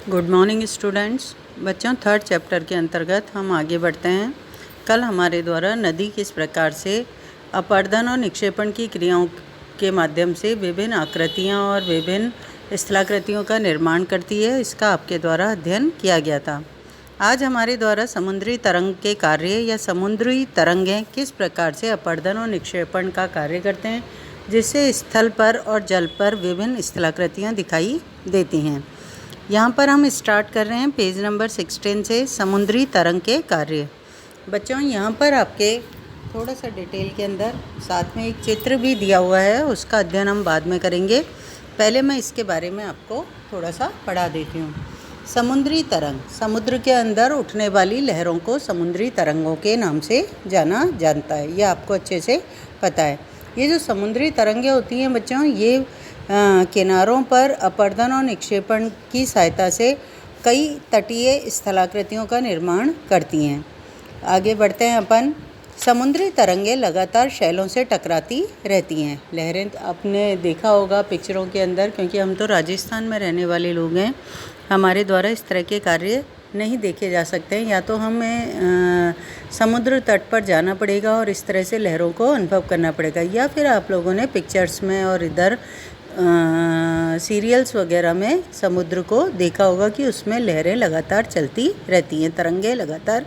Good morning students. बच्चों, third chapter के अंतर्गत हम आगे बढ़ते हैं। कल हमारे द्वारा नदी किस प्रकार से अपरदन और निक्षेपण की क्रियाओं के माध्यम से विभिन्न आकृतियाँ और विभिन्न स्थलाकृतियों का निर्माण करती है, इसका आपके द्वारा अध्ययन किया गया था। आज हमारे द्वारा समुद्री तरंग के कार्य या समुद्री तरंगें किस प्रकार से अपरदन और निक्षेपण का कार्य करते हैं, जिससे स्थल पर और जल पर विभिन्न स्थलाकृतियाँ दिखाई देती हैं। यहाँ पर हम स्टार्ट कर रहे हैं पेज नंबर 16 से, समुद्री तरंग के कार्य। बच्चों, यहाँ पर आपके थोड़ा सा डिटेल के अंदर साथ में एक चित्र भी दिया हुआ है, उसका अध्ययन हम बाद में करेंगे। पहले मैं इसके बारे में आपको थोड़ा सा पढ़ा देती हूँ। समुद्री तरंग, समुद्र के अंदर उठने वाली लहरों को समुद्री तरंगों के नाम से जाना जाता है, यह आपको अच्छे से पता है। ये जो समुद्री तरंगें होती हैं बच्चों, ये किनारों पर अपरदन और निक्षेपण की सहायता से कई तटीय स्थलाकृतियों का निर्माण करती हैं। आगे बढ़ते हैं अपन। समुद्री तरंगें लगातार शैलों से टकराती रहती हैं। लहरें आपने देखा होगा पिक्चरों के अंदर, क्योंकि हम तो राजस्थान में रहने वाले लोग हैं, हमारे द्वारा इस तरह के कार्य नहीं देखे जा सकते हैं। या तो हमें समुद्र तट पर जाना पड़ेगा और इस तरह से लहरों को अनुभव करना पड़ेगा, या फिर आप लोगों ने पिक्चर्स में और इधर सीरियल्स वगैरह में समुद्र को देखा होगा कि उसमें लहरें लगातार चलती रहती हैं, तरंगें लगातार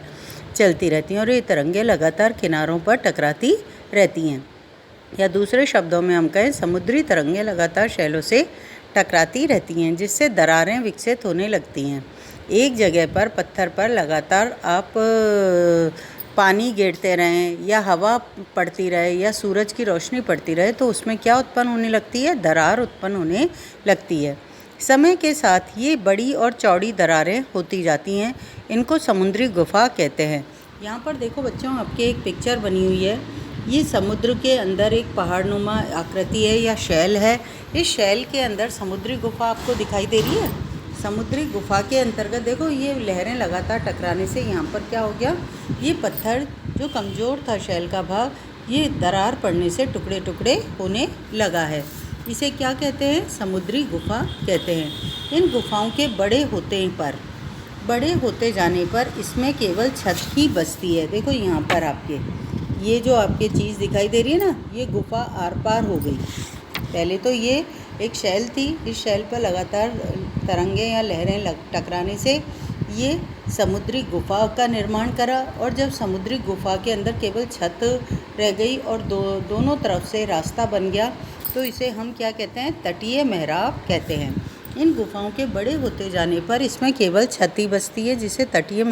चलती रहती हैं और ये तरंगें लगातार किनारों पर टकराती रहती हैं। या दूसरे शब्दों में हम कहें, समुद्री तरंगें लगातार शैलों से टकराती रहती हैं, जिससे दरारें विकसित होने लगती हैं। एक जगह पर पत्थर पर लगातार आप पानी गिरते रहें या हवा पड़ती रहे या सूरज की रोशनी पड़ती रहे, तो उसमें क्या उत्पन्न होने लगती है? दरार उत्पन्न होने लगती है। समय के साथ ये बड़ी और चौड़ी दरारें होती जाती हैं। इनको समुद्री गुफा कहते हैं। यहाँ पर देखो बच्चों, आपके एक पिक्चर बनी हुई है। ये समुद्र के अंदर एक पहाड़नुमा आकृति है या शैल है। इस शैल के अंदर समुद्री गुफा आपको दिखाई दे रही है। समुद्री गुफा के अंतर्गत देखो, ये लहरें लगातार टकराने से यहाँ पर क्या हो गया, ये पत्थर जो कमज़ोर था शैल का भाग, ये दरार पड़ने से टुकड़े टुकड़े होने लगा है। इसे क्या कहते हैं? समुद्री गुफा कहते हैं। इन गुफाओं के बड़े होते जाने पर इसमें केवल छत ही बचती है। देखो यहाँ पर आपके ये जो आपके चीज़ दिखाई दे रही है ना, ये गुफा आर पार हो गई। पहले तो ये एक शैल थी, इस शैल पर लगातार तरंगें या लहरें टकराने से ये समुद्री गुफा का निर्माण करा, और जब समुद्री गुफा के अंदर केवल छत रह गई और दोनों तरफ से रास्ता बन गया, तो इसे हम क्या कहते हैं? तटीय मेहराब कहते हैं। इन गुफाओं के बड़े होते जाने पर इसमें केवल छत ही बचती है, जिसे तटीय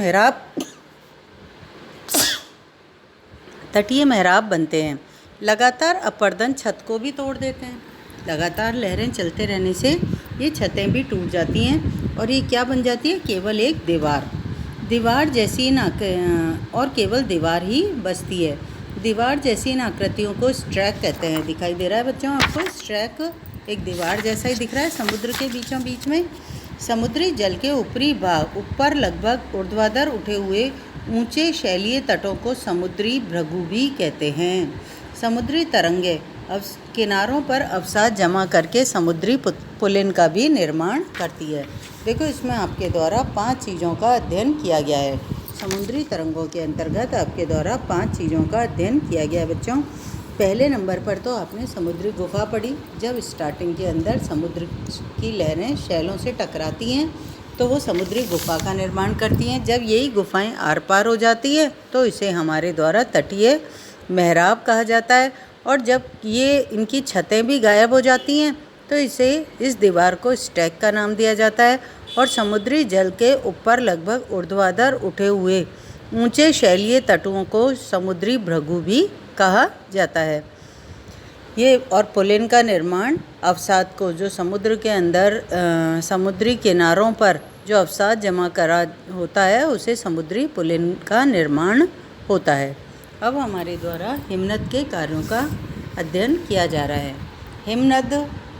मेहराब बनते हैं। लगातार अपरदन छत को भी तोड़ देते हैं। लगातार लहरें चलते रहने से ये छतें भी टूट जाती हैं और ये क्या बन जाती है? केवल एक दीवार जैसी और केवल दीवार ही बचती है। दीवार जैसी इन आकृतियों को स्ट्रैक कहते हैं। दिखाई दे रहा है बच्चों आपको? स्ट्रैक एक दीवार जैसा ही दिख रहा है समुद्र के बीचों बीच में। समुद्री जल के ऊपरी भाग ऊपर लगभग ऊर्ध्वाधर उठे हुए ऊंचे शैलीय तटों को समुद्री भृगु भी कहते हैं। समुद्री तरंगें किनारों पर अवसाद जमा करके समुद्री पुलिन का भी निर्माण करती है। देखो, इसमें आपके द्वारा 5 चीज़ों का अध्ययन किया गया है। समुद्री तरंगों के अंतर्गत आपके द्वारा 5 चीज़ों का अध्ययन किया गया है बच्चों। पहले नंबर पर तो आपने समुद्री गुफा पढ़ी। जब स्टार्टिंग के अंदर समुद्र की लहरें शैलों से टकराती हैं तो वो समुद्री गुफा का निर्माण करती हैं। जब यही गुफाएं आर पार हो जाती है तो इसे हमारे द्वारा तटीय मेहराब कहा जाता है, और जब ये इनकी छतें भी गायब हो जाती हैं तो इस दीवार को स्टैक का नाम दिया जाता है, और समुद्री जल के ऊपर लगभग ऊर्ध्वाधर उठे हुए ऊंचे शैलीय तटों को समुद्री भृगु भी कहा जाता है। ये और पुलिन का निर्माण अवसाद को, जो समुद्र के अंदर समुद्री किनारों पर जो अवसाद जमा करा होता है, उसे समुद्री पुलिन का निर्माण होता है। अब हमारे द्वारा हिमनद के कार्यों का अध्ययन किया जा रहा है। हिमनद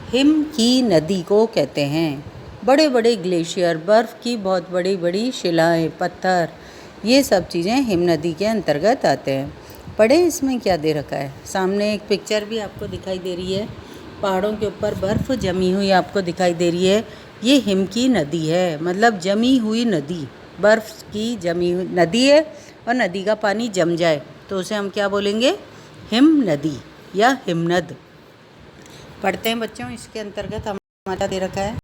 हिम की नदी को कहते हैं। बड़े बड़े ग्लेशियर, बर्फ़ की बहुत बड़ी बड़ी शिलाएं, पत्थर, ये सब चीज़ें हिमनदी के अंतर्गत आते हैं। पढ़े इसमें क्या दे रखा है? सामने एक पिक्चर भी आपको दिखाई दे रही है। पहाड़ों के ऊपर बर्फ़ जमी हुई आपको दिखाई दे रही है। ये हिम की नदी है, मतलब जमी हुई नदी, बर्फ़ की जमी हुई नदी है और नदी का पानी जम जाए तो उसे हम क्या बोलेंगे? हिम नदी या हिमनद। पढ़ते हैं बच्चों, इसके अंतर्गत हमारा दे रखा है